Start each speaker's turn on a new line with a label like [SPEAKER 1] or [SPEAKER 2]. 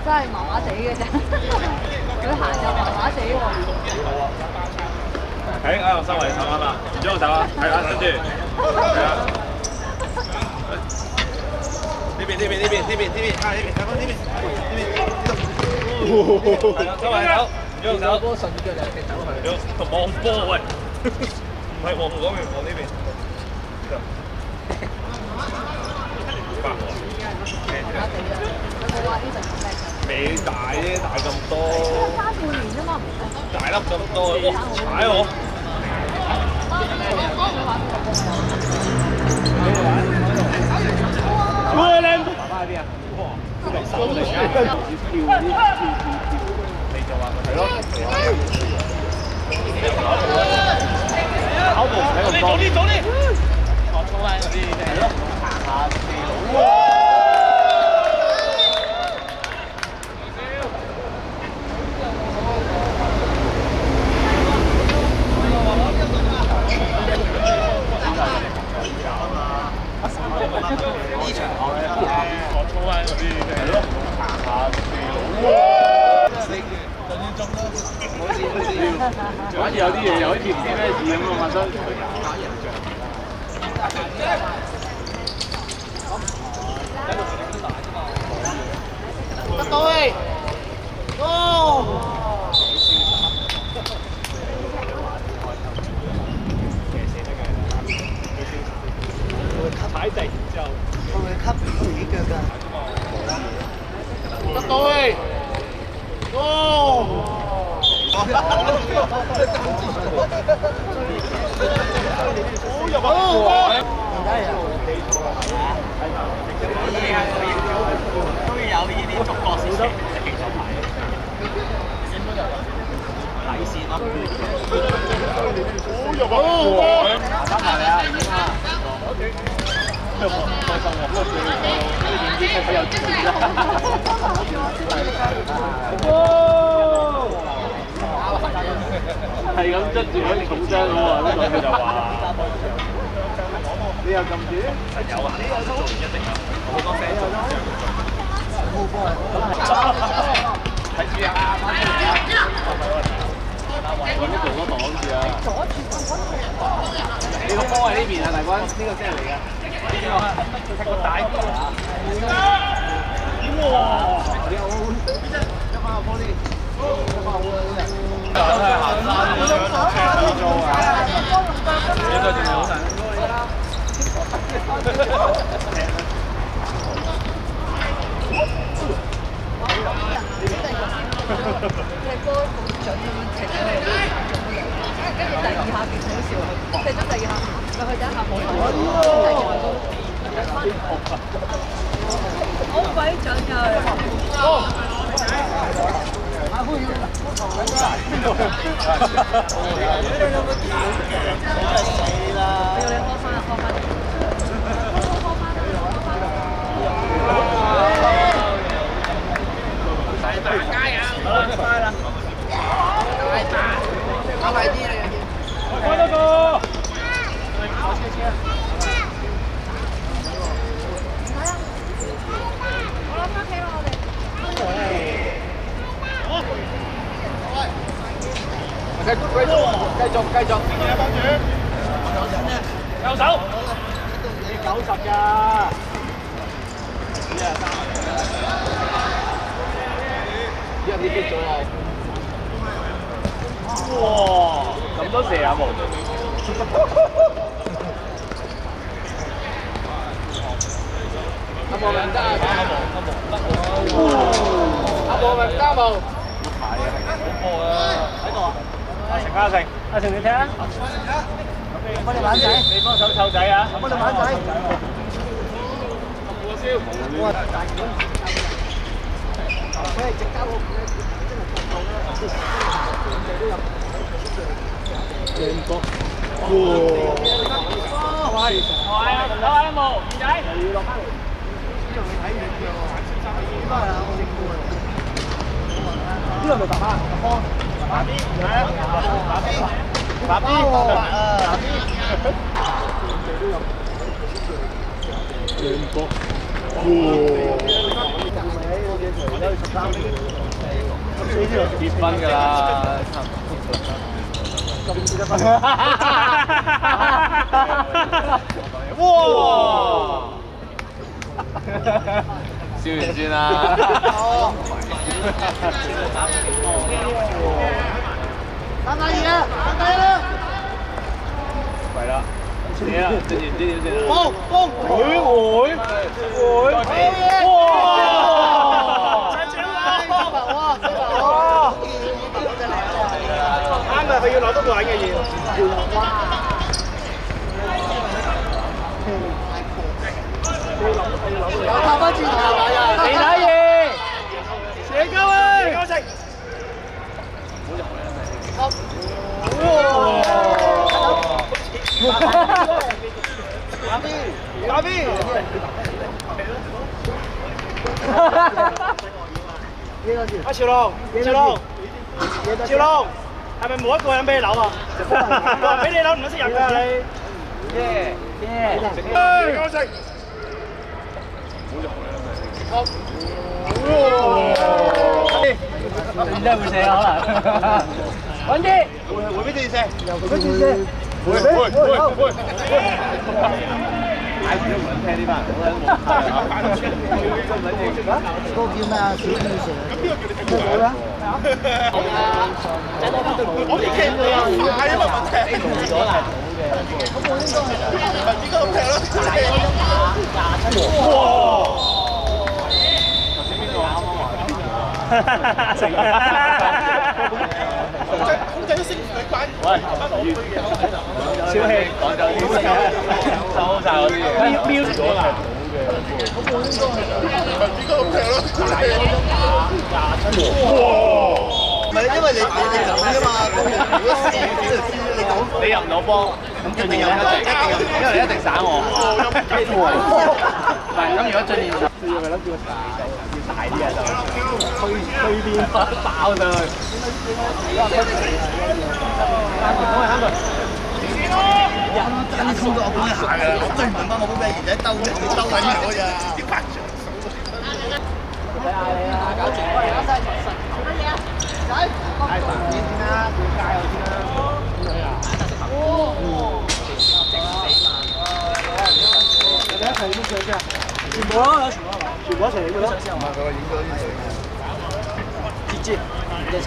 [SPEAKER 1] 真係麻麻地嘅啫，佢行就麻麻地喎。
[SPEAKER 2] 我收埋手啊嘛，唔准我手啊，係啊，跟住，係啊，呢邊，啊呢邊，睇翻呢邊，收埋手，唔准用手，波順腳就踢走佢，同望波喂，唔係望嗰邊，望呢邊，白喎。未大啫，大咁多。加半年啫嘛，大粒咁多，哇！踩我。哇！靚。爸爸喺邊啊？哇！手嚟㗎。你就話係咯。跑步唔使咁多。早啲。我衝翻嗰啲係咯，行下地路。呢場我衝翻嗰啲係咯，行下地路。反而有啲嘢又好似唔知咩事咁啊，發生。得到喂，哦！踩地之後，會唔會吸幾腳㗎？得到喂，哦！好入啊！都要有呢啲觸覺先識技術牌，底線咯。好入啊！打翻嚟啊！已經啊！開心啊！啲影片係佢有自信啦。係咁執住嗰啲重傷喎，呢個佢就話。你又撳住？有啊，呢個都一定有。好多 friend 做。睇住啊！揾啲做多擋住啊！你個波喺呢邊啊，大軍，呢個先係你㗎。呢個踢個大啲啊！哇！你好，一翻個波呢？一翻個波呢？就係行山咁樣做啊！呢個仲好難。踢波好準咁樣踢咗去，跟住第二下勁好笑，踢咗第二下，咪佢第一下冇睇，第二下都好鬼準㗎！死啦！你開翻啊，開翻！大街啊！好啦，快啦！打快啲啊！開多個！跑車車。好啦，翻屋企啦，我哋。
[SPEAKER 3] 繼續。右手。90㗎。呢啲擊咗啦。哇！咁多射啊冇？阿莫文加阿莫文加冇。喺度啊！阿成你踢啊！幫你玩仔，你幫手湊仔啊！幫你玩仔。哇！佢係直交我，正波，哇！係啊，有啊，冇二仔。又要落翻嚟，呢度你睇遠嘅喎，應該係啊，我正波啊。呢度咪爸爸，幫爸 B， 係啊，爸 B， 爸 B， 爸 B。正波。結婚㗎啦，差唔多。咁結婚？哇！笑完先啦。3-2啦，3-1啦。係啦。你啊，跟住唔知點算。幫，會。哇！啱㗎，佢要攞多個人嘅嘢。拍翻轉頭啊！你睇嘢，射鳩啊！射鳩食。打邊。阿潮龍，係咪冇一個人俾你扭啊？俾你扭唔到識入㗎你。耶！高食。你真係會射可能。穩啲。回俾電射。會。買唔撚聽呢班人，嗰個叫咩啊？小電蛇。咁呢個叫你聽冇啦？我哋傾咗啦，係因為問題冇咗啦。咁我應該咁踢咯。哇！頭先邊個啱控制都升唔到關。喂，小氣講就啲收晒嗰啲嘢，瞄咗啦。咁我應該咁踢咯。哇！唔係因為你就咁啫嘛，如果試你講你入唔到波，咁進練因為你一定散我。唔係咁，如果進練就咪諗住要大啲啊，就推邊爆上去。你衝到我幫你行啊！我追唔到我幫咩兒仔兜緊我咋？睇下你啦，搞住我哋真係實乜嘢啊？仔，帶飯先啦，叫街我先啦。你一齊影相先啊！全部啦，全部一齊影嘅咯。唔係佢影咗啲相。接一齊。